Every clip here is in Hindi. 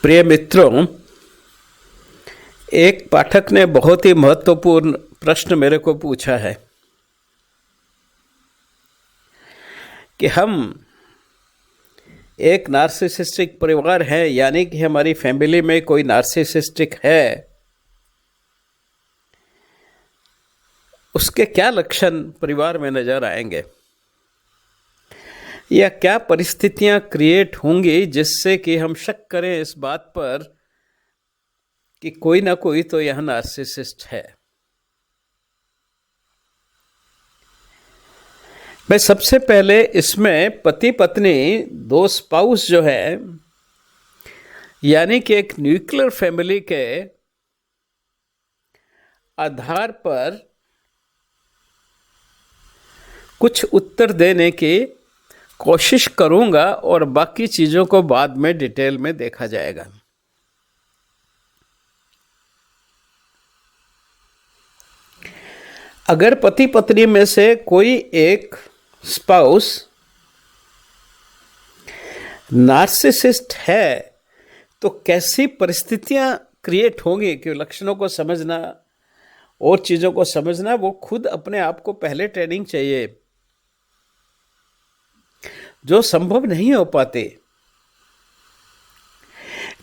प्रिय मित्रों, एक पाठक ने बहुत ही महत्वपूर्ण प्रश्न मेरे को पूछा है कि हम एक नार्सिसिस्टिक परिवार है, यानी कि हमारी फैमिली में कोई नार्सिसिस्टिक है, उसके क्या लक्षण परिवार में नजर आएंगे या क्या परिस्थितियां क्रिएट होंगी जिससे कि हम शक करें इस बात पर कि कोई ना कोई तो यह नार्सिसिस्ट है। मैं सबसे पहले इसमें पति पत्नी दो स्पाउस जो है, यानी कि एक न्यूक्लियर फैमिली के आधार पर कुछ उत्तर देने की कोशिश करूंगा और बाकी चीजों को बाद में डिटेल में देखा जाएगा। अगर पति पत्नी में से कोई एक स्पाउस नार्सिसिस्ट है तो कैसी परिस्थितियां क्रिएट होंगी कि लक्षणों को समझना और चीजों को समझना, वो खुद अपने आप को पहले ट्रेनिंग चाहिए जो संभव नहीं हो पाते,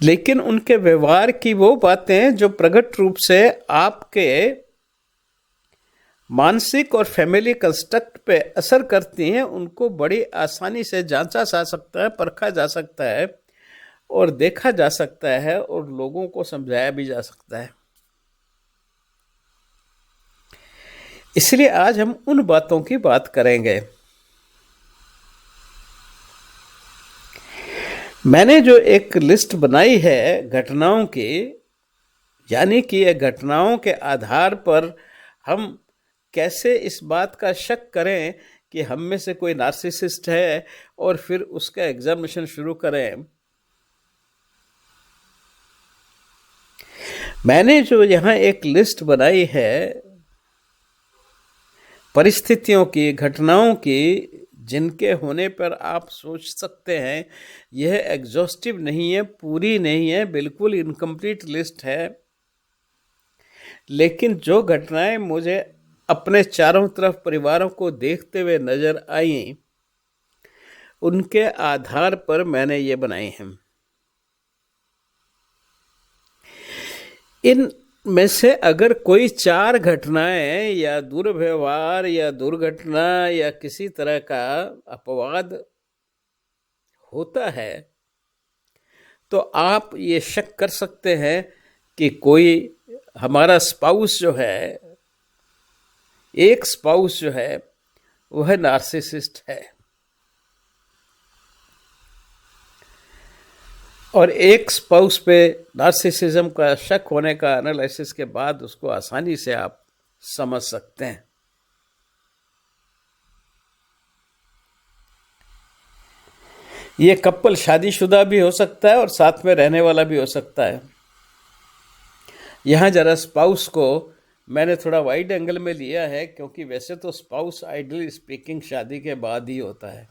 लेकिन उनके व्यवहार की वो बातें जो प्रकट रूप से आपके मानसिक और फैमिली कंस्ट्रक्ट पे असर करती हैं, उनको बड़ी आसानी से जांचा जा सकता है, परखा जा सकता है और देखा जा सकता है और लोगों को समझाया भी जा सकता है। इसलिए आज हम उन बातों की बात करेंगे। मैंने जो एक लिस्ट बनाई है घटनाओं की, यानी कि ये घटनाओं के आधार पर हम कैसे इस बात का शक करें कि हम में से कोई नार्सिसिस्ट है और फिर उसका एग्जामिनेशन शुरू करें। मैंने जो यहाँ एक लिस्ट बनाई है परिस्थितियों की, घटनाओं की, जिनके होने पर आप सोच सकते हैं यह एग्जॉस्टिव नहीं है, पूरी नहीं है, बिल्कुल इनकम्प्लीट लिस्ट है, लेकिन जो घटनाएं मुझे अपने चारों तरफ परिवारों को देखते हुए नजर आई, उनके आधार पर मैंने ये बनाई हैं। इन में से अगर कोई चार घटनाएं या दुर्व्यवहार या दुर्घटना या किसी तरह का अपवाद होता है तो आप ये शक कर सकते हैं कि कोई हमारा स्पाउस जो है, एक स्पाउस जो है वह नार्सिसिस्ट है, और एक स्पाउस पे नार्सिसिज्म का शक होने का एनालिसिस के बाद उसको आसानी से आप समझ सकते हैं। ये कपल शादीशुदा भी हो सकता है और साथ में रहने वाला भी हो सकता है। यहाँ जरा स्पाउस को मैंने थोड़ा वाइड एंगल में लिया है, क्योंकि वैसे तो स्पाउस आइडली स्पीकिंग शादी के बाद ही होता है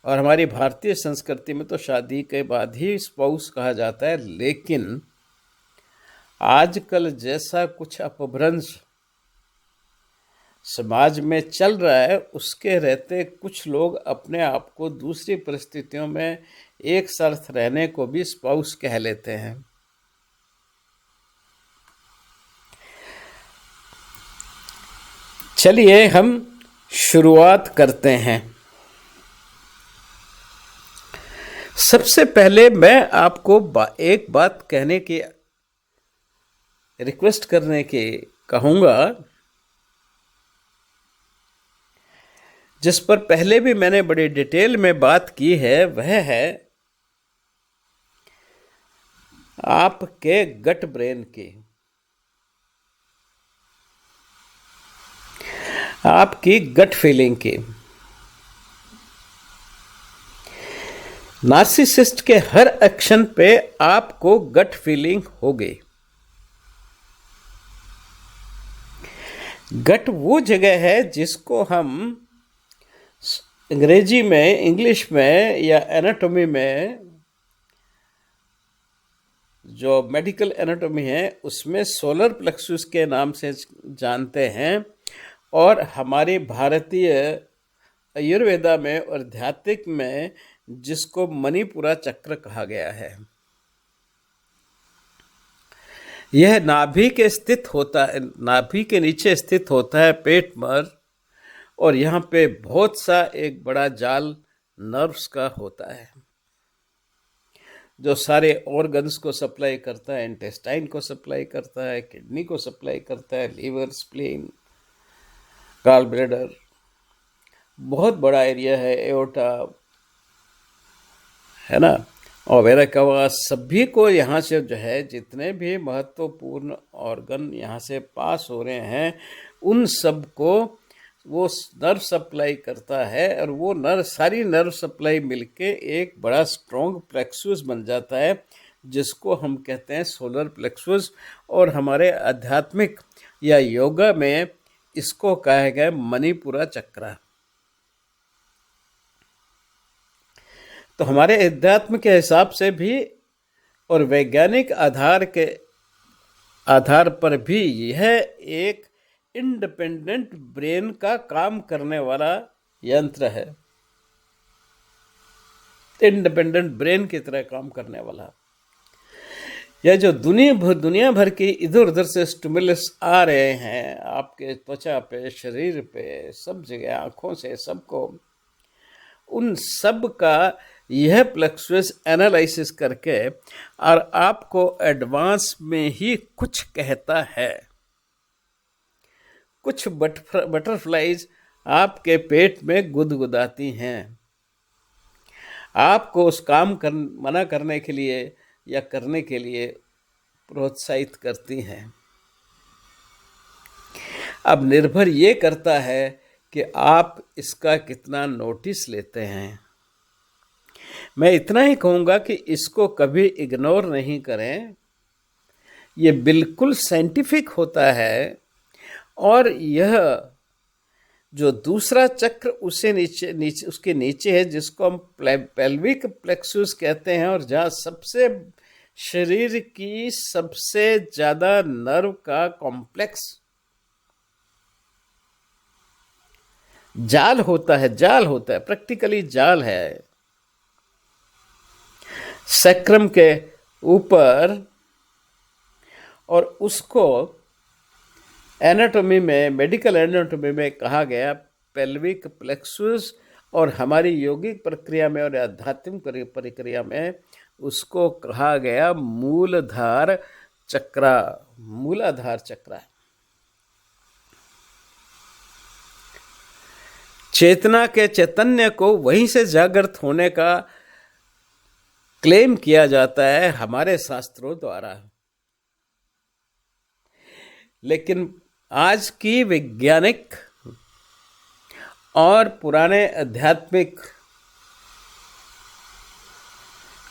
और हमारी भारतीय संस्कृति में तो शादी के बाद ही स्पाउस कहा जाता है, लेकिन आजकल जैसा कुछ अपभ्रंश समाज में चल रहा है उसके रहते कुछ लोग अपने आप को दूसरी परिस्थितियों में एक साथ रहने को भी स्पाउस कह लेते हैं। चलिए हम शुरुआत करते हैं। सबसे पहले मैं आपको एक बात कहने की, रिक्वेस्ट करने की कहूँगा, जिस पर पहले भी मैंने बड़ी डिटेल में बात की है, वह है आपके गट ब्रेन की, आपकी गट फीलिंग की। नार्सिसिस्ट के हर एक्शन पे आपको गट फीलिंग होगी। गट वो जगह है जिसको हम अंग्रेजी में, इंग्लिश में या एनाटॉमी में जो मेडिकल एनाटॉमी है उसमें सोलर प्लेक्सस के नाम से जानते हैं, और हमारी भारतीय आयुर्वेदा में और आध्यात्मिक में जिसको मणिपुरा चक्र कहा गया है। यह नाभि के स्थित होता है, नाभि के नीचे स्थित होता है पेट पर, और यहाँ पे बहुत सा एक बड़ा जाल नर्व्स का होता है जो सारे ऑर्गन्स को सप्लाई करता है, इंटेस्टाइन को सप्लाई करता है, किडनी को सप्लाई करता है, लीवर, स्प्लीन, गॉल ब्लैडर, बहुत बड़ा एरिया है, एओर्टा है ना, और वेरकवा, सभी को यहाँ से जो है जितने भी महत्वपूर्ण ऑर्गन यहाँ से पास हो रहे हैं उन सब को वो नर्व सप्लाई करता है, और वो सारी नर्व सप्लाई मिलके एक बड़ा स्ट्रॉन्ग प्लेक्सस बन जाता है जिसको हम कहते हैं सोलर प्लेक्सस, और हमारे आध्यात्मिक या योगा में इसको कहा गया मणिपुरा चक्र। तो हमारे अध्यात्म के हिसाब से भी और वैज्ञानिक आधार पर भी यह एक इंडिपेंडेंट ब्रेन का काम करने वाला यंत्र है, इंडिपेंडेंट ब्रेन की तरह काम करने वाला। यह जो दुनिया भर की इधर उधर से स्टिमुलस आ रहे हैं आपके त्वचा पे, शरीर पे, सब जगह, आँखों से, सबको, उन सब का यह प्लेक्सस एनालिसिस करके और आपको एडवांस में ही कुछ कहता है। कुछ बटरफ्लाइज आपके पेट में गुदगुदाती हैं, आपको उस काम मना करने के लिए या करने के लिए प्रोत्साहित करती हैं। अब निर्भर ये करता है कि आप इसका कितना नोटिस लेते हैं। मैं इतना ही कहूँगा कि इसको कभी इग्नोर नहीं करें, ये बिल्कुल साइंटिफिक होता है, और यह जो दूसरा चक्र उसके नीचे है जिसको हम पेल्विक प्लेक्सस कहते हैं, और जहाँ सबसे शरीर की सबसे ज़्यादा नर्व का कॉम्प्लेक्स जाल होता है, प्रैक्टिकली जाल है सैक्रम के ऊपर, और उसको एनाटॉमी में, मेडिकल एनाटॉमी में कहा गया पेल्विक प्लेक्सस, और हमारी यौगिक प्रक्रिया में और आध्यात्मिक प्रक्रिया में उसको कहा गया मूलाधार चक्र। चेतना के चैतन्य को वहीं से जागृत होने का क्लेम किया जाता है हमारे शास्त्रों द्वारा, लेकिन आज की वैज्ञानिक और पुराने आध्यात्मिक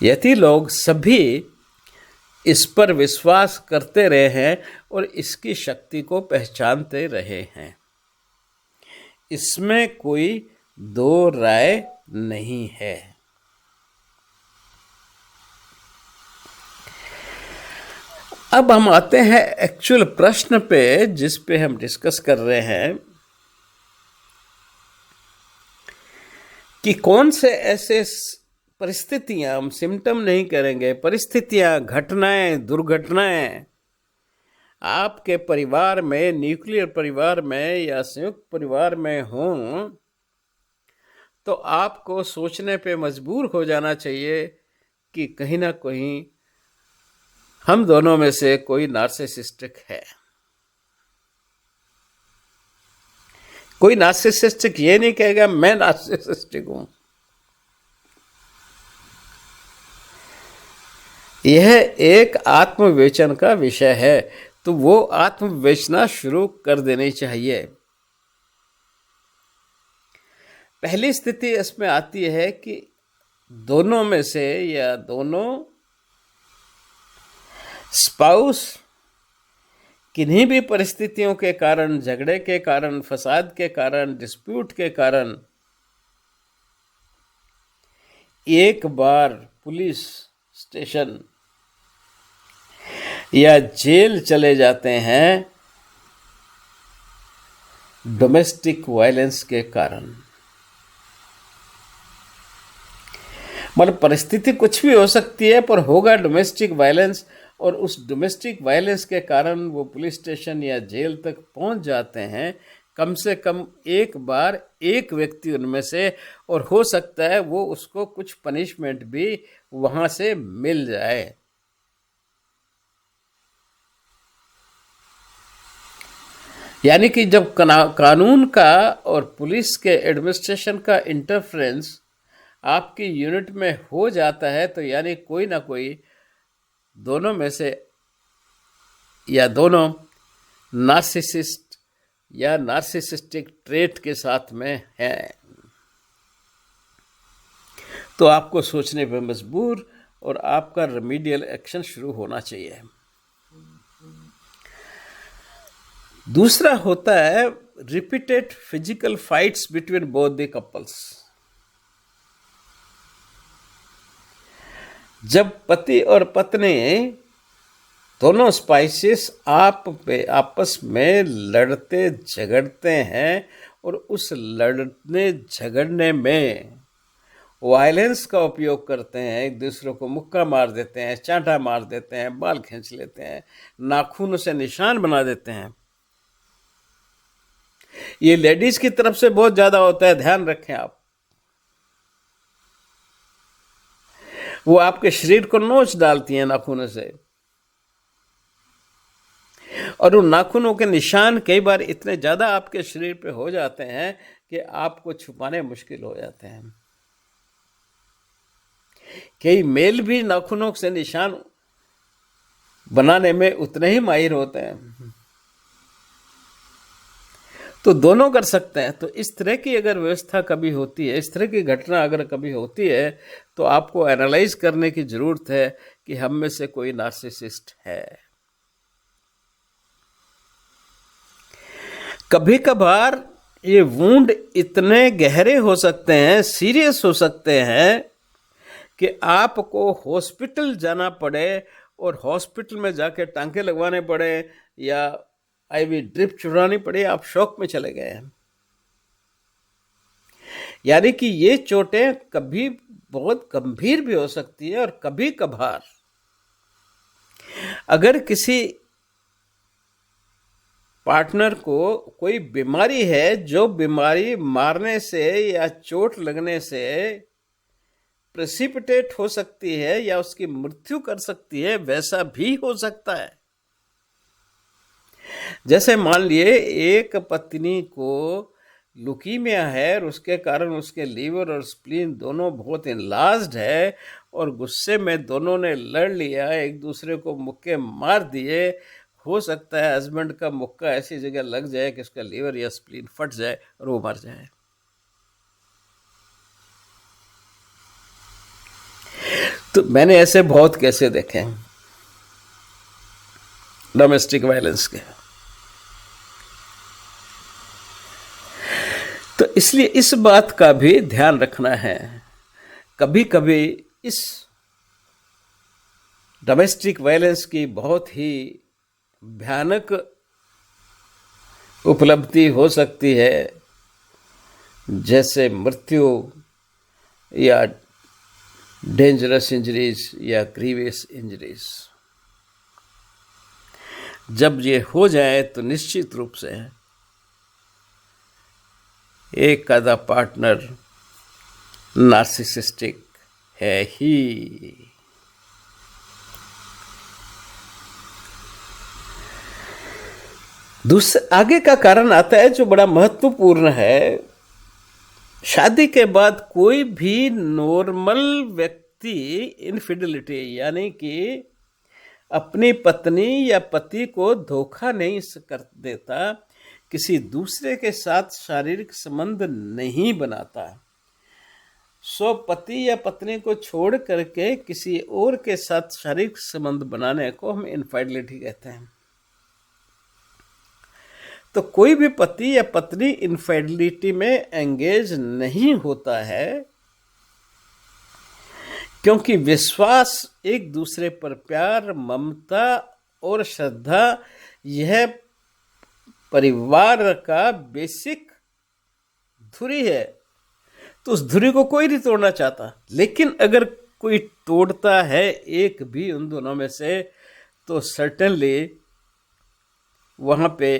यति लोग सभी इस पर विश्वास करते रहे हैं और इसकी शक्ति को पहचानते रहे हैं। इसमें कोई दो राय नहीं है। अब हम आते हैं एक्चुअल प्रश्न पे जिस पे हम डिस्कस कर रहे हैं कि कौन से ऐसे परिस्थितियां, हम सिम्टम नहीं करेंगे, परिस्थितियां, घटनाएं, दुर्घटनाएं आपके परिवार में, न्यूक्लियर परिवार में या संयुक्त परिवार में हों, तो आपको सोचने पे मजबूर हो जाना चाहिए कि कहीं ना कहीं हम दोनों में से कोई नार्सिसिस्टिक है। कोई नार्सिसिस्टिक ये नहीं कहेगा मैं नार्सिसिस्टिक हूं। यह एक आत्मविवेचन का विषय है, तो वो आत्मविवेचना शुरू कर देनी चाहिए। पहली स्थिति इसमें आती है कि दोनों में से या दोनों स्पाउस किन्हीं भी परिस्थितियों के कारण, झगड़े के कारण, फसाद के कारण, डिस्प्यूट के कारण एक बार पुलिस स्टेशन या जेल चले जाते हैं डोमेस्टिक वायलेंस के कारण। मतलब परिस्थिति कुछ भी हो सकती है, पर होगा डोमेस्टिक वायलेंस, और उस डोमेस्टिक वायलेंस के कारण वो पुलिस स्टेशन या जेल तक पहुंच जाते हैं कम से कम एक बार एक व्यक्ति उनमें से, और हो सकता है वो उसको कुछ पनिशमेंट भी वहां से मिल जाए। यानी कि जब कानून का और पुलिस के एडमिनिस्ट्रेशन का इंटरफेरेंस आपकी यूनिट में हो जाता है, तो यानी कोई ना कोई दोनों में से या दोनों नार्सिसिस्ट या नार्सिसिस्टिक ट्रेट के साथ में है। तो आपको सोचने पर मजबूर और आपका रेमेडियल एक्शन शुरू होना चाहिए। दूसरा होता है repeated physical fights between both the couples. जब पति और पत्नी दोनों स्पाइसेस आपस में लड़ते झगड़ते हैं, और उस लड़ने झगड़ने में वायलेंस का उपयोग करते हैं, एक दूसरे को मुक्का मार देते हैं, चांटा मार देते हैं, बाल खींच लेते हैं, नाखूनों से निशान बना देते हैं। ये लेडीज की तरफ से बहुत ज्यादा होता है, ध्यान रखें आप। वो आपके शरीर को नोच डालती हैं नाखूनों से, और उन नाखूनों के निशान कई बार इतने ज्यादा आपके शरीर पे हो जाते हैं कि आपको छुपाने मुश्किल हो जाते हैं। कई मेल भी नाखूनों से निशान बनाने में उतने ही माहिर होते हैं, तो दोनों कर सकते हैं। तो इस तरह की अगर व्यवस्था कभी होती है, इस तरह की घटना अगर कभी होती है, तो आपको एनालाइज करने की जरूरत है कि हम में से कोई नार्सिसिस्ट है। कभी कभार ये वुंड इतने गहरे हो सकते हैं, सीरियस हो सकते हैं, कि आपको हॉस्पिटल जाना पड़े, और हॉस्पिटल में जाके टांके लगवाने पड़े या आईवी ड्रिप चुरानी पड़े, आप शॉक में चले गए हैं। यानी कि ये चोटें कभी बहुत गंभीर भी हो सकती है, और कभी कभार अगर किसी पार्टनर को कोई बीमारी है, जो बीमारी मारने से या चोट लगने से प्रेसिपिटेट हो सकती है या उसकी मृत्यु कर सकती है, वैसा भी हो सकता है। जैसे मान लिए एक पत्नी को लुकीमिया है, और उसके कारण उसके लीवर और स्प्लीन दोनों बहुत इनलार्ज्ड है, और गुस्से में दोनों ने लड़ लिया, एक दूसरे को मुक्के मार दिए। हो सकता है हस्बैंड का मुक्का ऐसी जगह लग जाए कि उसका लीवर या स्प्लीन फट जाए और वो मर जाए। तो मैंने ऐसे बहुत केसेस देखे हैं डोमेस्टिक वायलेंस के। तो इसलिए इस बात का भी ध्यान रखना है। कभी कभी इस डोमेस्टिक वायलेंस की बहुत ही भयानक उपलब्धि हो सकती है, जैसे मृत्यु या डेंजरस इंजरीज या ग्रीवियस इंजरीज। जब ये हो जाए तो निश्चित रूप से एक आधा पार्टनर नार्सिसिस्टिक है ही। दूसरे आगे का कारण आता है जो बड़ा महत्वपूर्ण है। शादी के बाद कोई भी नॉर्मल व्यक्ति इनफिडेलिटी यानी कि अपनी पत्नी या पति को धोखा नहीं कर देता, किसी दूसरे के साथ शारीरिक संबंध नहीं बनाता। सो पति या पत्नी को छोड़ करके किसी और के साथ शारीरिक संबंध बनाने को हम इनफिडेलिटी कहते हैं। तो कोई भी पति या पत्नी इनफिडेलिटी में एंगेज नहीं होता है, क्योंकि विश्वास, एक दूसरे पर प्यार, ममता और श्रद्धा यह परिवार का बेसिक धुरी है। तो उस धुरी को कोई नहीं तोड़ना चाहता, लेकिन अगर कोई तोड़ता है एक भी उन दोनों में से, तो सर्टेनली वहां पे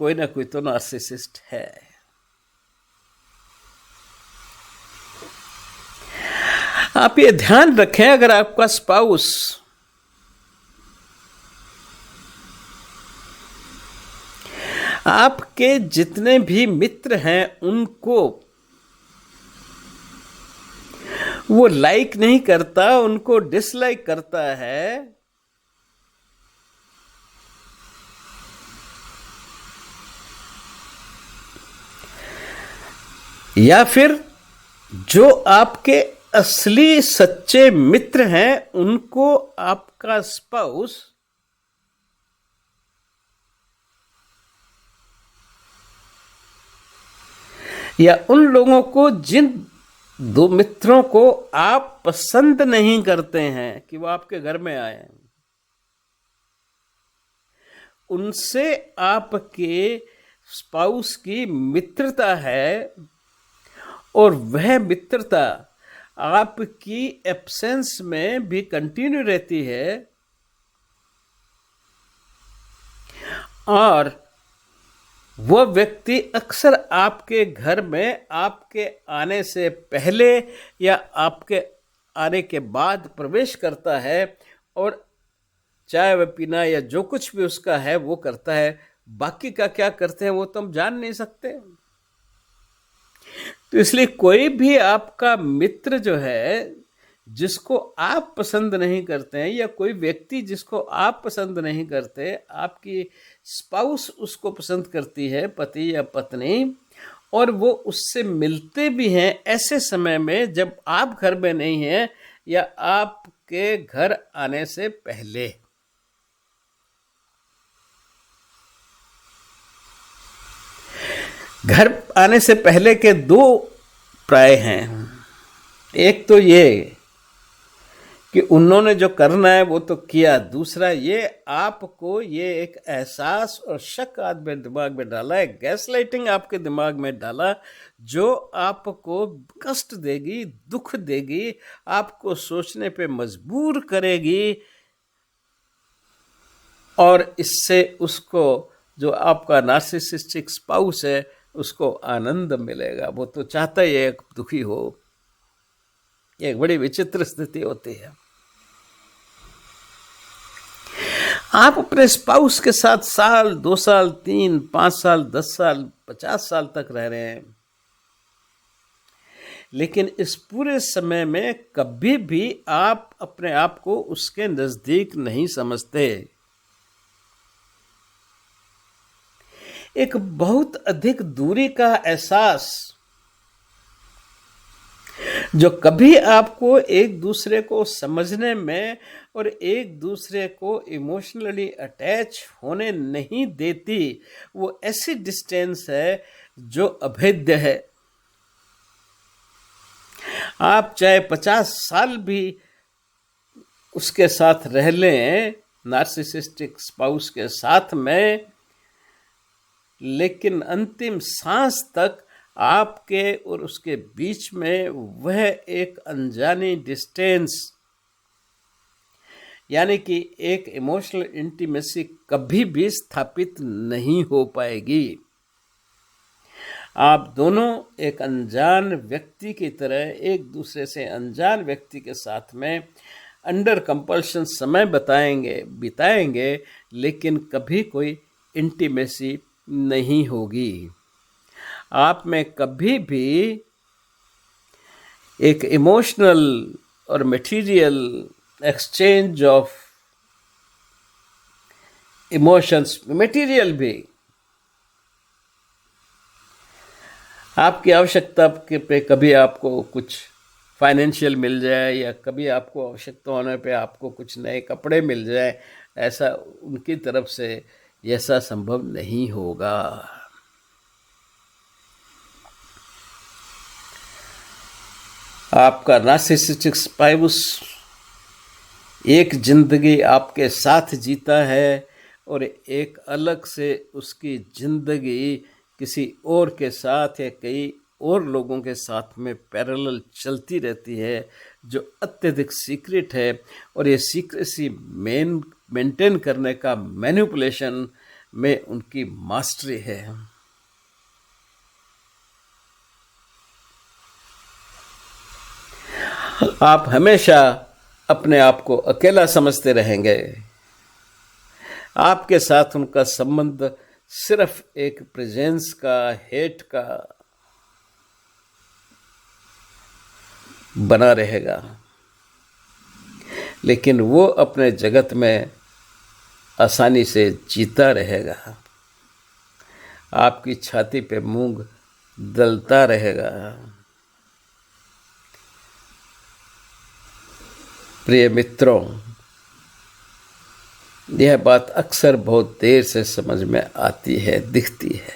कोई ना कोई तो नार्सिसिस्ट है। आप ये ध्यान रखें, अगर आपका स्पाउस आपके जितने भी मित्र हैं उनको वो लाइक नहीं करता, उनको डिसलाइक करता है, या फिर जो आपके असली सच्चे मित्र हैं उनको आपका स्पाउस या उन लोगों को, जिन दो मित्रों को आप पसंद नहीं करते हैं कि वो आपके घर में आए, उनसे आपके स्पाउस की मित्रता है, और वह मित्रता आपकी एब्सेंस में भी कंटिन्यू रहती है, और वह व्यक्ति अक्सर आपके घर में आपके आने से पहले या आपके आने के बाद प्रवेश करता है, और चाय व पीना या जो कुछ भी उसका है वो करता है। बाकी का क्या करते हैं वो तो हम जान नहीं सकते। तो इसलिए कोई भी आपका मित्र जो है जिसको आप पसंद नहीं करते हैं, या कोई व्यक्ति जिसको आप पसंद नहीं करते, आपकी स्पाउस उसको पसंद करती है, पति या पत्नी, और वो उससे मिलते भी हैं ऐसे समय में जब आप घर में नहीं हैं या आपके घर आने से पहले। घर आने से पहले के दो प्राय हैं। एक तो ये कि उन्होंने जो करना है वो तो किया, दूसरा ये आपको ये एक एहसास और शक आपके दिमाग में डाला है, गैसलाइटिंग आपके दिमाग में डाला, जो आपको कष्ट देगी, दुख देगी, आपको सोचने पे मजबूर करेगी, और इससे उसको, जो आपका नार्सिसिस्टिक स्पाउस है, उसको आनंद मिलेगा। वो तो चाहता ही है दुखी हो। एक बड़ी विचित्र स्थिति होती है। आप अपने स्पाउस के साथ साल, 2 साल, 3, 5 साल, 10 साल, 50 साल तक रह रहे हैं, लेकिन इस पूरे समय में कभी भी आप अपने आप को उसके नजदीक नहीं समझते। एक बहुत अधिक दूरी का एहसास जो कभी आपको एक दूसरे को समझने में और एक दूसरे को इमोशनली अटैच होने नहीं देती, वो ऐसी डिस्टेंस है जो अभेद्य है। आप चाहे 50 साल भी उसके साथ रह लें, नार्सिसिस्टिक स्पाउस के साथ में, लेकिन अंतिम सांस तक आपके और उसके बीच में वह एक अनजानी डिस्टेंस, यानी कि एक इमोशनल इंटीमेसी कभी भी स्थापित नहीं हो पाएगी। आप दोनों एक अनजान व्यक्ति की तरह एक दूसरे से अनजान व्यक्ति के साथ में अंडर कंपल्शन समय बिताएंगे, लेकिन कभी कोई इंटीमेसी नहीं होगी। आप में कभी भी एक इमोशनल और material exchange of emotions, material भी, आपकी आवश्यकता के पे कभी आपको कुछ फाइनेंशियल मिल जाए, या कभी आपको आवश्यकता होने पे आपको कुछ नए कपड़े मिल जाए, ऐसा उनकी तरफ से ऐसा संभव नहीं होगा। आपका नार्सिसिस्टिक स्पाउस एक जिंदगी आपके साथ जीता है और एक अलग से उसकी जिंदगी किसी और के साथ या कई और लोगों के साथ में पैरेलल चलती रहती है, जो अत्यधिक सीक्रेट है। और ये सीक्रेसी मेंटेन करने का मैनिपुलेशन में उनकी मास्टरी है। आप हमेशा अपने आप को अकेला समझते रहेंगे। आपके साथ उनका संबंध सिर्फ एक प्रेजेंस का, हेट का बना रहेगा, लेकिन वो अपने जगत में आसानी से जीता रहेगा। आपकी छाती पे मूंग दलता रहेगा। प्रिय मित्रों, यह बात अक्सर बहुत देर से समझ में आती है, दिखती है,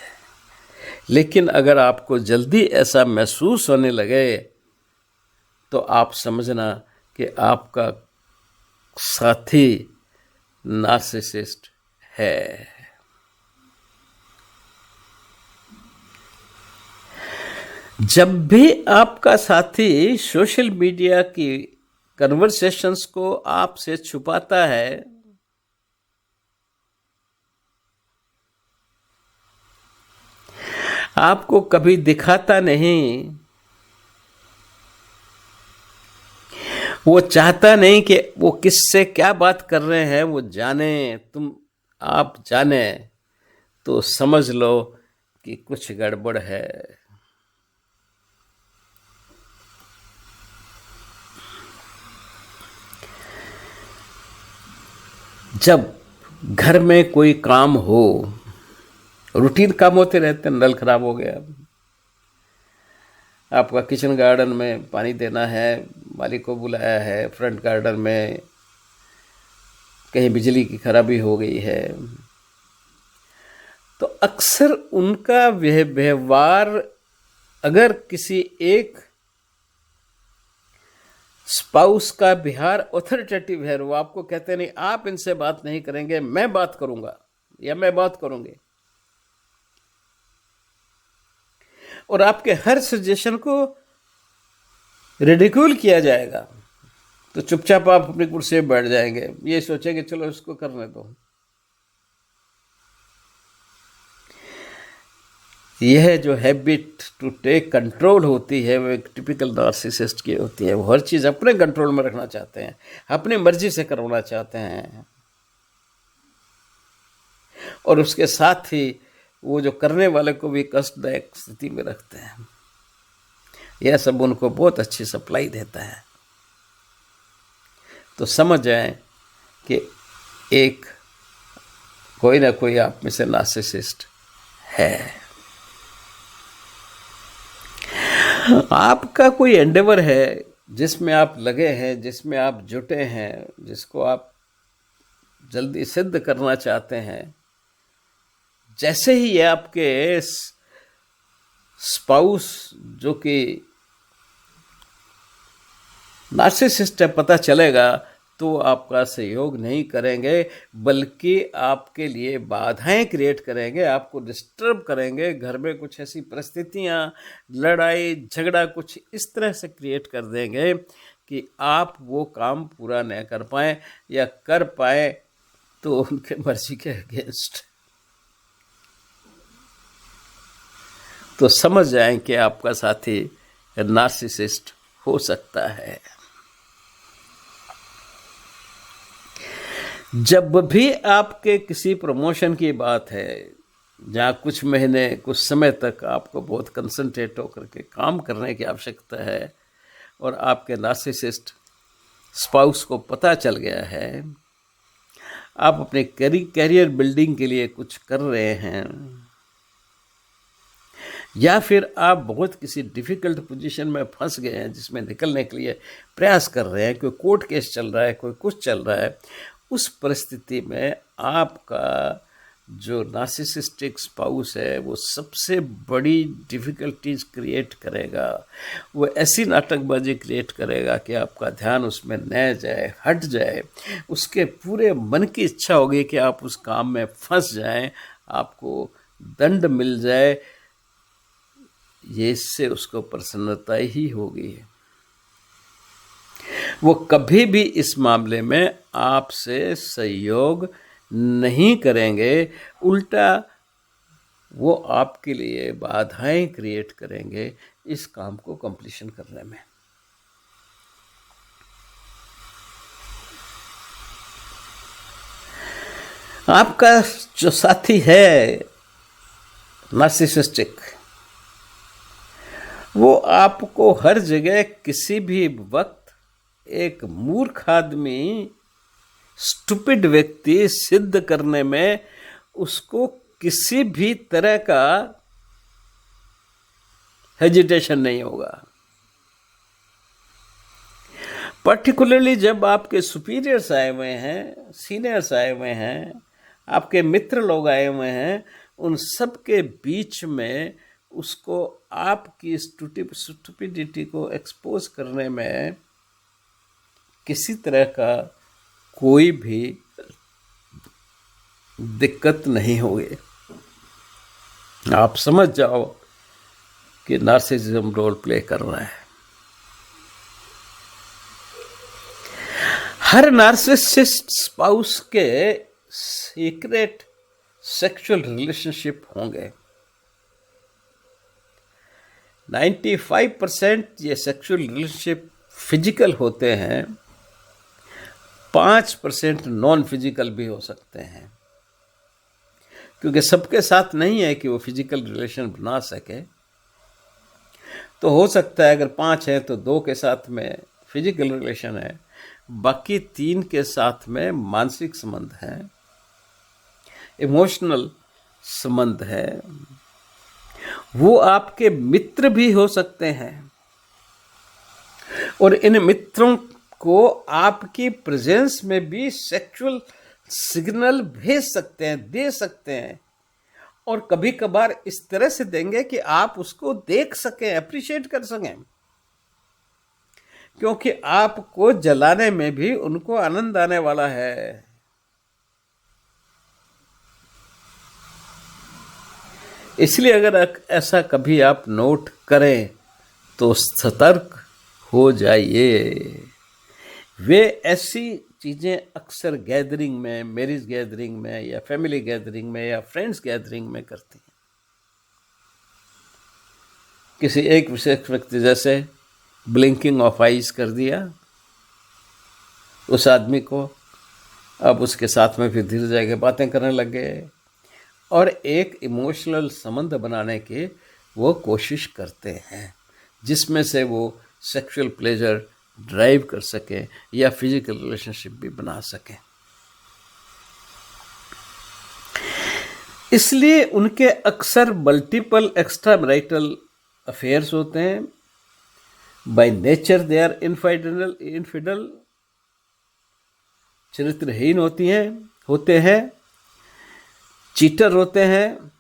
लेकिन अगर आपको जल्दी ऐसा महसूस होने लगे तो आप समझना कि आपका साथी नार्सिसिस्ट है। जब भी आपका साथी सोशल मीडिया की कन्वर्सेशंस को आपसे छुपाता है, आपको कभी दिखाता नहीं, वो चाहता नहीं कि वो किससे क्या बात कर रहे हैं वो जाने, आप जाने, तो समझ लो कि कुछ गड़बड़ है। जब घर में कोई काम हो, रूटीन काम होते रहते हैं, नल खराब हो गया, आपका किचन गार्डन में पानी देना है, मालिक को बुलाया है, फ्रंट गार्डन में कहीं बिजली की खराबी हो गई है, तो अक्सर उनका व्यवहार अगर किसी एक स्पाउस का बिहार ऑथोरिटेटिव है, वो आपको कहते नहीं आप इनसे बात नहीं करेंगे, मैं बात करूंगा या मैं बात करूंगी, और आपके हर सजेशन को रिडिक्यूल किया जाएगा, तो चुपचाप आप अपनी कुर्सी पर बैठ जाएंगे, ये सोचेंगे चलो इसको करने दो। यह जो हैबिट टू टेक कंट्रोल होती है वो एक टिपिकल नार्सिसिस्ट की होती है। वो हर चीज़ अपने कंट्रोल में रखना चाहते हैं, अपनी मर्जी से करवाना चाहते हैं, और उसके साथ ही वो जो करने वाले को भी कष्टदायक स्थिति में रखते हैं। यह सब उनको बहुत अच्छी सप्लाई देता है। तो समझ जाएं कि एक कोई ना कोई आप में से नार्सिसिस्ट है। आपका कोई एंडेवर है जिसमें आप लगे हैं, जिसमें आप जुटे हैं, जिसको आप जल्दी सिद्ध करना चाहते हैं। जैसे ही ये आपके स्पाउस जो कि नार्सिसिस्ट है पता चलेगा, तो आपका सहयोग नहीं करेंगे, बल्कि आपके लिए बाधाएं क्रिएट करेंगे, आपको डिस्टर्ब करेंगे। घर में कुछ ऐसी परिस्थितियां, लड़ाई झगड़ा कुछ इस तरह से क्रिएट कर देंगे कि आप वो काम पूरा न कर पाएं, या कर पाए तो उनके मर्जी के अगेंस्ट। तो समझ जाएं कि आपका साथी नार्सिसिस्ट हो सकता है। जब भी आपके किसी प्रमोशन की बात है, जहाँ कुछ महीने कुछ समय तक आपको बहुत कंसंट्रेट होकर के काम करने की आवश्यकता है, और आपके नार्सिसिस्ट स्पाउस को पता चल गया है आप अपने कैरियर बिल्डिंग के लिए कुछ कर रहे हैं, या फिर आप बहुत किसी डिफ़िकल्ट पोजीशन में फंस गए हैं जिसमें निकलने के लिए प्रयास कर रहे हैं, कोई कोर्ट केस चल रहा है, कोई कुछ चल रहा है, उस परिस्थिति में आपका जो नार्सिसिस्टिक स्पाउस है वो सबसे बड़ी डिफ़िकल्टीज क्रिएट करेगा। वो ऐसी नाटकबाजी क्रिएट करेगा कि आपका ध्यान उसमें न जाए, हट जाए। उसके पूरे मन की इच्छा होगी कि आप उस काम में फंस जाएं, आपको दंड मिल जाए। ये इससे उसको प्रसन्नता ही होगी। वो कभी भी इस मामले में आपसे सहयोग नहीं करेंगे, उल्टा वो आपके लिए बाधाएं क्रिएट करेंगे इस काम को कंप्लीशन करने में। आपका जो साथी है नार्सिसिस्टिक, वो आपको हर जगह किसी भी वक्त एक मूर्ख आदमी, स्टूपिड व्यक्ति सिद्ध करने में उसको किसी भी तरह का हेजिटेशन नहीं होगा। पर्टिकुलरली जब आपके सुपीरियर्स आए हुए हैं, सीनियर्स आए हुए हैं, आपके मित्र लोग आए हुए हैं, उन सब के बीच में उसको आपकी स्टूपिडिटी को एक्सपोज करने में किसी तरह का कोई भी दिक्कत नहीं होगी। आप समझ जाओ कि नार्सिसिज्म रोल प्ले कर रहा है। हर नार्सिसिस्ट स्पाउस के सीक्रेट सेक्सुअल रिलेशनशिप होंगे। 95% ये सेक्सुअल रिलेशनशिप फिजिकल होते हैं, 5% नॉन फिजिकल भी हो सकते हैं, क्योंकि सबके साथ नहीं है कि वो फिजिकल रिलेशन बना सके। तो हो सकता है अगर 5 है तो 2 के साथ में फिजिकल रिलेशन है, बाकी 3 के साथ में मानसिक संबंध है, इमोशनल संबंध है। वो आपके मित्र भी हो सकते हैं और इन मित्रों को आपकी प्रेजेंस में भी सेक्सुअल सिग्नल भेज सकते हैं, दे सकते हैं, और कभी कभार इस तरह से देंगे कि आप उसको देख सकें, अप्रिशिएट कर सकें, क्योंकि आपको जलाने में भी उनको आनंद आने वाला है। इसलिए अगर ऐसा कभी आप नोट करें तो सतर्क हो जाइए। वे ऐसी चीज़ें अक्सर गैदरिंग में, मैरिज गैदरिंग में या फैमिली गैदरिंग में या फ्रेंड्स गैदरिंग में करती हैं। किसी एक विशेष व्यक्ति जैसे ब्लिंकिंग ऑफ आइज कर दिया उस आदमी को, अब उसके साथ में फिर धीरे जाके बातें करने लग गए और एक इमोशनल संबंध बनाने की वो कोशिश करते हैं, जिसमें से वो सेक्सुअल प्लेजर ड्राइव कर सके या फिजिकल रिलेशनशिप भी बना सके। इसलिए उनके अक्सर मल्टीपल एक्स्ट्रा मैरिटल अफेयर्स होते हैं। By nature they are infidel, चरित्रहीन होते हैं, चीटर होते हैं,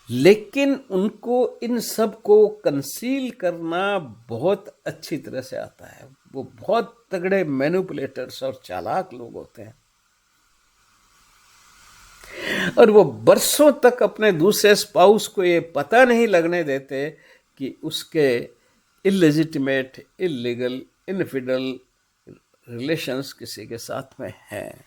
लेकिन उनको इन सब को कंसील करना बहुत अच्छी तरह से आता है। वो बहुत तगड़े मैनिपुलेटर्स और चालाक लोग होते हैं और वो बरसों तक अपने दूसरे स्पाउस को ये पता नहीं लगने देते कि उसके इलेजिटिमेट, इलीगल, इनफिडल रिलेशंस किसी के साथ में हैं।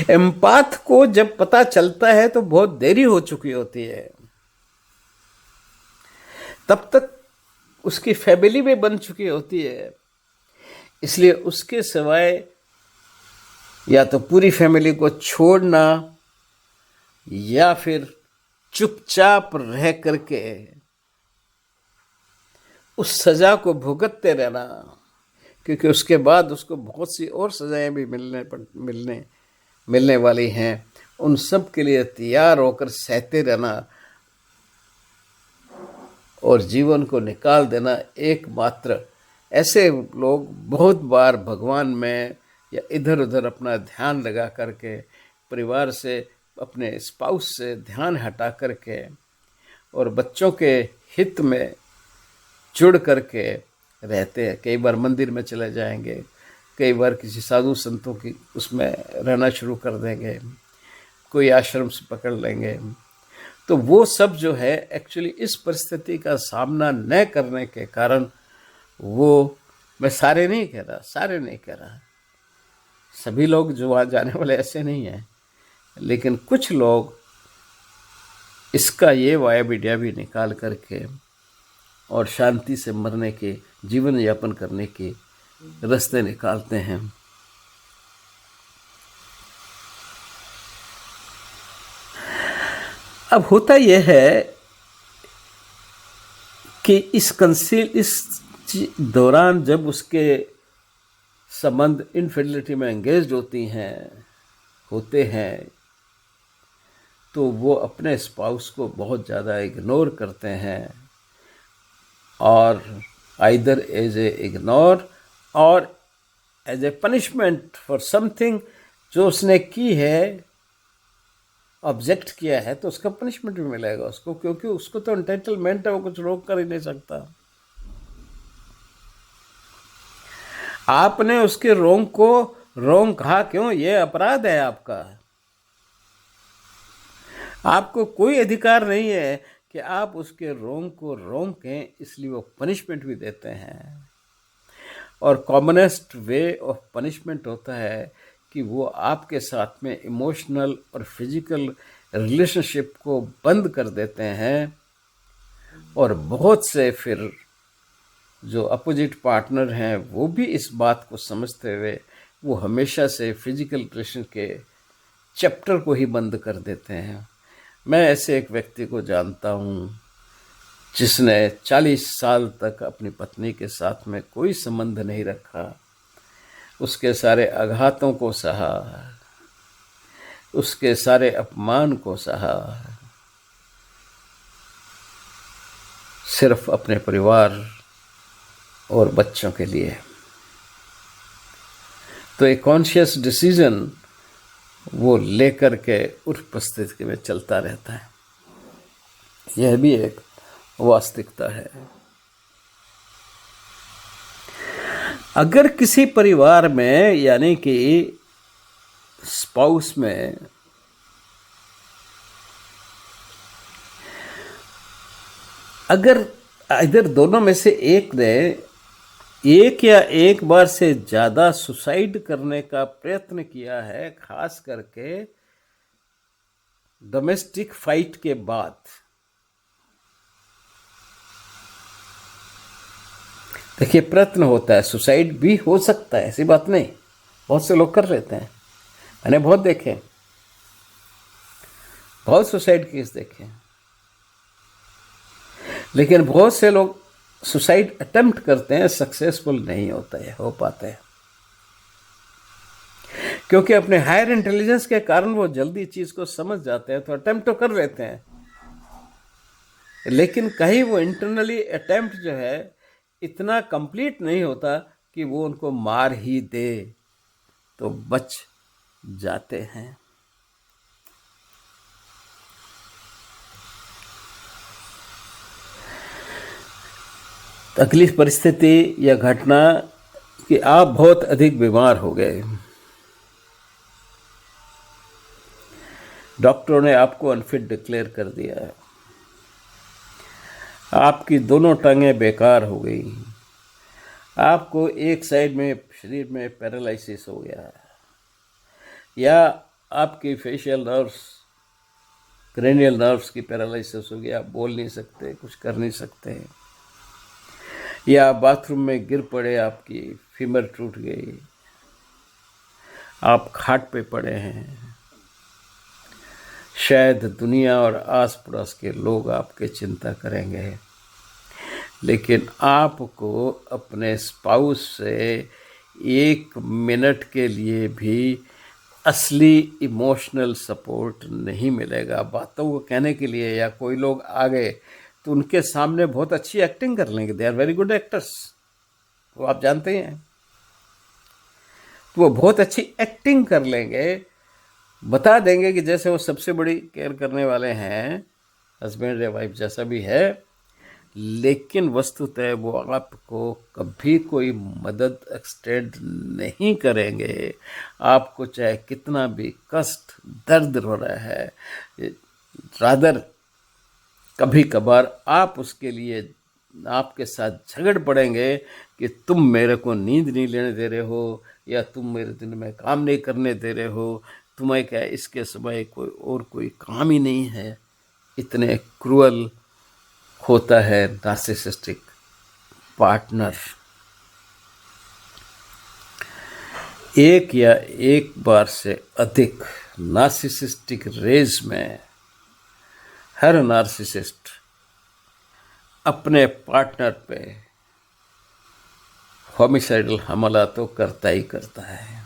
एम्पाथ को जब पता चलता है तो बहुत देरी हो चुकी होती है, तब तक उसकी फैमिली भी बन चुकी होती है। इसलिए उसके सिवाय या तो पूरी फैमिली को छोड़ना या फिर चुपचाप रह करके उस सजा को भुगतते रहना, क्योंकि उसके बाद उसको बहुत सी और सजाएं भी मिलने वाली हैं। उन सब के लिए तैयार होकर सहते रहना और जीवन को निकाल देना एकमात्र। ऐसे लोग बहुत बार भगवान में या इधर उधर अपना ध्यान लगा करके, परिवार से, अपने स्पाउस से ध्यान हटा करके और बच्चों के हित में जुड़ करके रहते हैं। कई बार मंदिर में चले जाएंगे, कई बार किसी साधु संतों की उसमें रहना शुरू कर देंगे, कोई आश्रम से पकड़ लेंगे। तो वो सब जो है एक्चुअली इस परिस्थिति का सामना न करने के कारण, वो, मैं सारे नहीं कह रहा, सभी लोग जो वहाँ जाने वाले ऐसे नहीं हैं, लेकिन कुछ लोग इसका ये वाया भी निकाल करके और शांति से मरने के, जीवन यापन करने के रास्ते निकालते हैं। अब होता यह है कि इस दौरान जब उसके संबंध इनफिdelity में एंगेज होते हैं तो वो अपने स्पाउस को बहुत ज़्यादा इग्नोर करते हैं, और either as a ignore or as a punishment for something जो उसने की है, ऑब्जेक्ट किया है, तो उसका पनिशमेंट भी मिलेगा उसको, क्योंकि उसको तो एंटाइटलमेंट है, वो कुछ रोक कर ही नहीं सकता। आपने उसके रोंग को रोंग कहा क्यों? ये अपराध है आपका। आपको कोई अधिकार नहीं है कि आप उसके रोंग को रोंग कहें, इसलिए वो पनिशमेंट भी देते हैं। और कॉमनेस्ट वे ऑफ पनिशमेंट होता है कि वो आपके साथ में इमोशनल और फिजिकल रिलेशनशिप को बंद कर देते हैं, और बहुत से फिर जो अपोजिट पार्टनर हैं वो भी इस बात को समझते हुए वो हमेशा से फिजिकल रिलेशन के चैप्टर को ही बंद कर देते हैं। मैं ऐसे एक व्यक्ति को जानता हूँ जिसने 40 साल तक अपनी पत्नी के साथ में कोई संबंध नहीं रखा, उसके सारे आघातों को सहा, उसके सारे अपमान को सहा, सिर्फ अपने परिवार और बच्चों के लिए। तो एक कॉन्शियस डिसीजन वो लेकर के उस परिस्थिति में चलता रहता है। यह भी एक वास्तविकता है। अगर किसी परिवार में, यानी कि स्पाउस में, अगर इधर दोनों में से एक ने एक या एक बार से ज़्यादा सुसाइड करने का प्रयत्न किया है, खास करके डोमेस्टिक फाइट के बाद, देखिए प्रयत्न होता है, सुसाइड भी हो सकता है, ऐसी बात नहीं, बहुत से लोग कर लेते हैं, मैंने बहुत देखे, बहुत सुसाइड केस देखे, लेकिन बहुत से लोग सुसाइड अटेम्प्ट करते हैं, सक्सेसफुल नहीं हो पाते हैं, क्योंकि अपने हायर इंटेलिजेंस के कारण वो जल्दी चीज को समझ जाते हैं, तो अटेम्प्ट तो कर लेते हैं, लेकिन कहीं वो इंटरनली अटेम्प्ट जो है इतना कंप्लीट नहीं होता कि वो उनको मार ही दे, तो बच जाते हैं। अगली परिस्थिति या घटना कि आप बहुत अधिक बीमार हो गए, डॉक्टरों ने आपको अनफिट डिक्लेयर कर दिया है, आपकी दोनों टांगें बेकार हो गई, आपको एक साइड में शरीर में पैरालिसिस हो गया है, या आपकी फेशियल नर्व्स, क्रेनियल नर्व्स की पैरालिसिस हो गया, आप बोल नहीं सकते, कुछ कर नहीं सकते, या बाथरूम में गिर पड़े, आपकी फीमर टूट गई, आप खाट पे पड़े हैं, शायद दुनिया और आस पड़ोस के लोग आपके चिंता करेंगे, लेकिन आपको अपने स्पाउस से 1 मिनट के लिए भी असली इमोशनल सपोर्ट नहीं मिलेगा। बातों को कहने के लिए या कोई लोग आ गए तो उनके सामने बहुत अच्छी एक्टिंग कर लेंगे, they are very good actors, वो आप जानते हैं, वो बहुत अच्छी एक्टिंग कर लेंगे, बता देंगे कि जैसे वो सबसे बड़ी केयर करने वाले हैं, हस्बैंड या वाइफ जैसा भी है, लेकिन वस्तुतः वो आपको कभी कोई मदद एक्सटेंड नहीं करेंगे। आपको चाहे कितना भी कष्ट दर्द हो रहा है, रादर कभी कभार आप उसके लिए आपके साथ झगड़ पड़ेंगे कि तुम मेरे को नींद नहीं लेने दे रहे हो, या तुम मेरे दिन में काम नहीं करने दे रहे हो, तुम्हें क्या इसके सिवाय कोई काम ही नहीं है। इतने क्रूअल होता है नार्सिसिस्टिक पार्टनर। एक या एक बार से अधिक नार्सिसिस्टिक रेज में हर नार्सिसिस्ट अपने पार्टनर पे होमिसाइडल हमला तो करता ही करता है।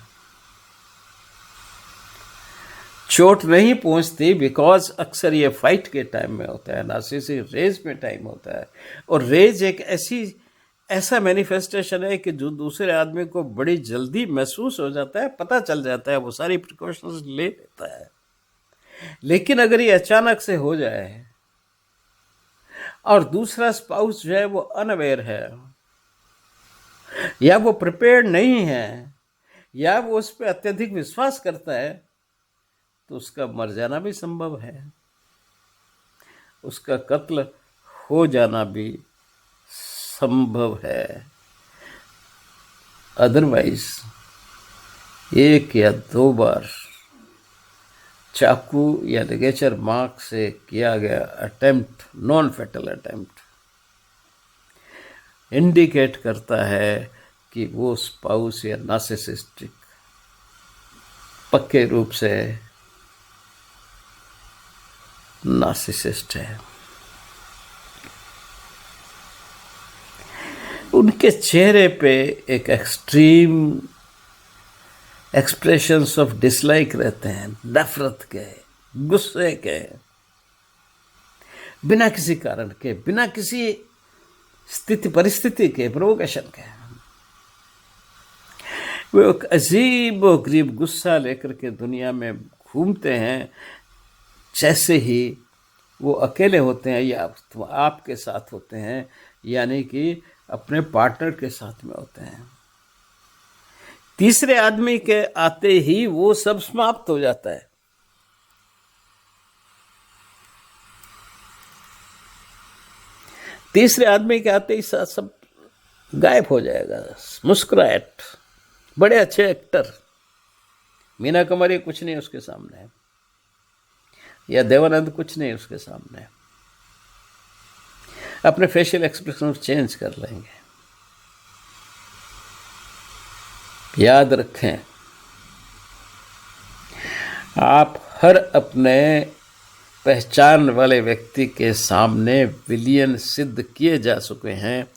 चोट नहीं पहुंचती बिकॉज अक्सर ये फाइट के टाइम में होता है, नार्सिसिस्टिक रेज में टाइम होता है। और रेज एक ऐसा मैनिफेस्टेशन है कि जो दूसरे आदमी को बड़ी जल्दी महसूस हो जाता है, पता चल जाता है, वो सारी प्रिकॉशंस ले लेता है। लेकिन अगर ये अचानक से हो जाए और दूसरा स्पाउस जो है वो अनअवेयर है, या वो प्रिपेयर्ड नहीं है, या वो उस पर अत्यधिक विश्वास करता है, तो उसका मर जाना भी संभव है, उसका कत्ल हो जाना भी संभव है। अदरवाइज एक या दो बार चाकू या लिगेचर मार्क से किया गया attempt, non fatal attempt, indicate करता है कि वो स्पाउस या नार्सिसिस्टिक पक्के रूप से नार्सिसिस्ट है। उनके चेहरे पे एक एक्सट्रीम एक्सप्रेशंस ऑफ डिसलाइक रहते हैं, नफरत के, गुस्से के, बिना किसी कारण के, बिना किसी स्थिति परिस्थिति के, प्रोवोकेशन के। वो एक अजीब व गरीब गुस्सा लेकर के दुनिया में घूमते हैं, जैसे ही वो अकेले होते हैं या आपके साथ होते हैं, यानी कि अपने पार्टनर के साथ में होते हैं। तीसरे आदमी के आते ही वो सब समाप्त हो जाता है। तीसरे आदमी के आते ही सब गायब हो जाएगा। मुस्कुराहट, बड़े अच्छे एक्टर, मीना कुमारी कुछ नहीं उसके सामने, या देवानंद कुछ नहीं उसके सामने। अपने फेशियल एक्सप्रेशन चेंज कर लेंगे। याद रखें, आप हर अपने पहचान वाले व्यक्ति के सामने विलियन सिद्ध किए जा चुके हैं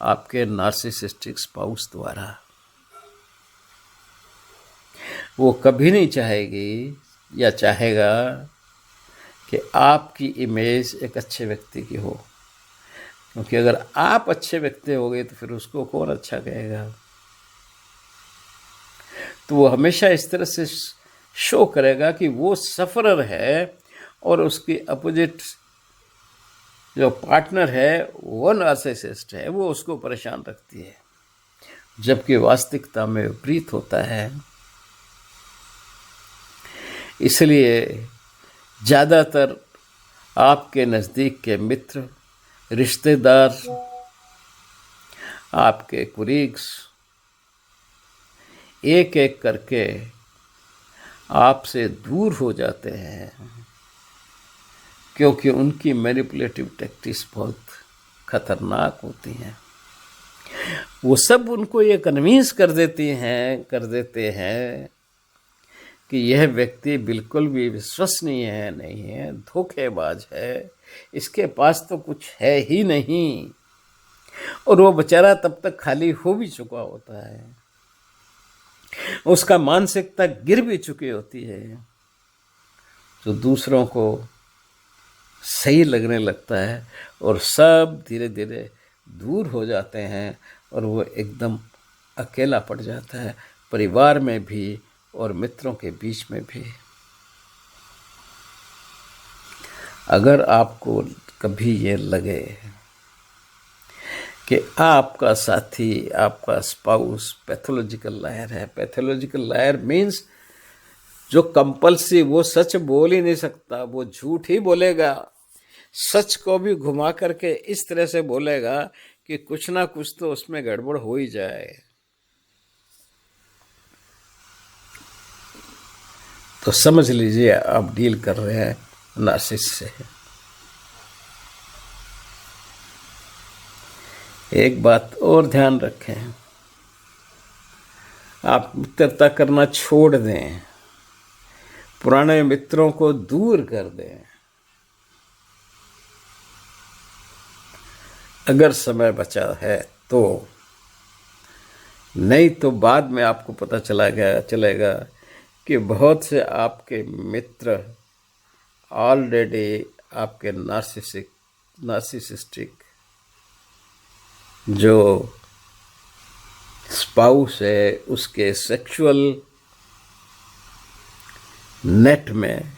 आपके नार्सिसिस्टिक स्पाउस द्वारा। वो कभी नहीं चाहेगी या चाहेगा कि आपकी इमेज एक अच्छे व्यक्ति की हो, क्योंकि अगर आप अच्छे व्यक्ति हो गए तो फिर उसको कौन अच्छा कहेगा। तो वो हमेशा इस तरह से शो करेगा कि वो सफरर है और उसकी अपोजिट जो पार्टनर है वो नार्सिसिस्ट है, वो उसको परेशान रखती है, जबकि वास्तविकता में विपरीत होता है। इसलिए ज़्यादातर आपके नज़दीक के मित्र, रिश्तेदार, आपके कोलीग्स एक एक करके आपसे दूर हो जाते हैं, क्योंकि उनकी मैनिपुलेटिव टैक्टिक्स बहुत खतरनाक होती हैं। वो सब उनको ये कन्विंस कर देते हैं कि यह व्यक्ति बिल्कुल भी विश्वसनीय नहीं है, धोखेबाज है, इसके पास तो कुछ है ही नहीं। और वो बेचारा तब तक खाली हो भी चुका होता है, उसका मानसिकता गिर भी चुकी होती है, तो दूसरों को सही लगने लगता है और सब धीरे धीरे दूर हो जाते हैं और वो एकदम अकेला पड़ जाता है। परिवार में भी और मित्रों के बीच में भी। अगर आपको कभी ये लगे कि आपका साथी, आपका स्पाउस पैथोलॉजिकल लायर है, पैथोलॉजिकल लायर मीन्स जो कंपल्सिव, वो सच बोल ही नहीं सकता, वो झूठ ही बोलेगा, सच को भी घुमा करके इस तरह से बोलेगा कि कुछ ना कुछ तो उसमें गड़बड़ हो ही जाए, तो समझ लीजिए आप डील कर रहे हैं नार्सिसिस्ट से। एक बात और ध्यान रखें, आप मित्रता करना छोड़ दें, पुराने मित्रों को दूर कर दें। अगर समय बचा है तो, नहीं तो बाद में आपको पता चलेगा कि बहुत से आपके मित्र ऑलरेडी आपके नार्सिसिस्टिक जो स्पाउस है उसके सेक्सुअल नेट में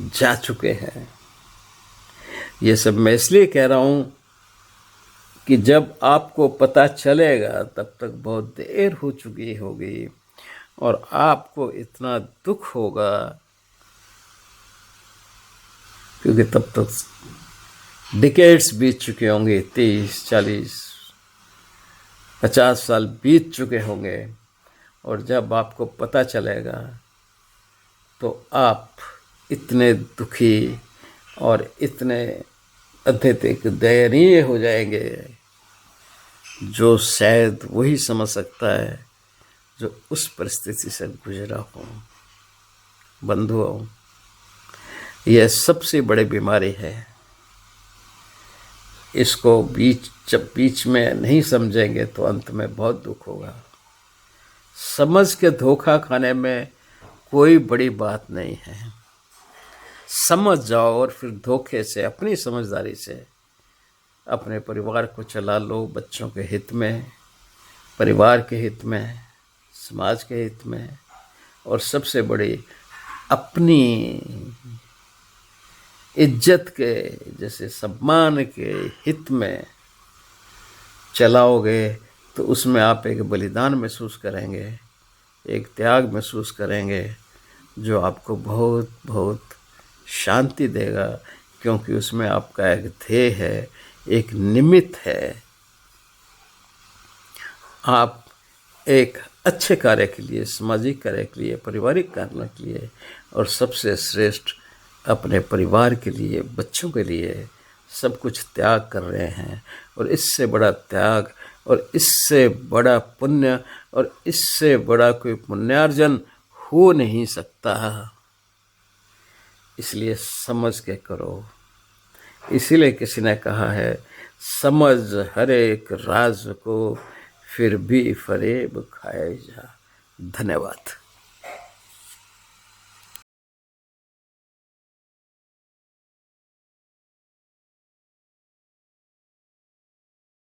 जा चुके हैं। ये सब मैं इसलिए कह रहा हूँ कि जब आपको पता चलेगा तब तक बहुत देर हो चुकी होगी और आपको इतना दुख होगा, क्योंकि तब तक डिकेड्स बीत चुके होंगे, 30, 40, 50 साल बीत चुके होंगे। और जब आपको पता चलेगा तो आप इतने दुखी और इतने अत्यधिक दयनीय हो जाएंगे, जो शायद वही समझ सकता है जो उस परिस्थिति से गुजरा हो। बंधुओं, यह सबसे बड़ी बीमारी है। इसको जब बीच में नहीं समझेंगे तो अंत में बहुत दुख होगा। समझ के धोखा खाने में कोई बड़ी बात नहीं है। समझ जाओ और फिर धोखे से, अपनी समझदारी से अपने परिवार को चला लो, बच्चों के हित में, परिवार के हित में, समाज के हित में, और सबसे बड़ी अपनी इज्जत के, जैसे सम्मान के हित में चलाओगे तो उसमें आप एक बलिदान महसूस करेंगे, एक त्याग महसूस करेंगे, जो आपको बहुत बहुत शांति देगा, क्योंकि उसमें आपका एक ध्येय है, एक निमित्त है। आप एक अच्छे कार्य के लिए, सामाजिक कार्य के लिए, पारिवारिक कार्य के लिए, और सबसे श्रेष्ठ अपने परिवार के लिए, बच्चों के लिए सब कुछ त्याग कर रहे हैं। और इससे बड़ा त्याग और इससे बड़ा पुण्य और इससे बड़ा कोई पुण्यार्जन हो नहीं सकता। इसलिए समझ के करो। इसीलिए किसी ने कहा है, समझ हर एक राज को, फिर भी फरेब खाए जा। धन्यवाद।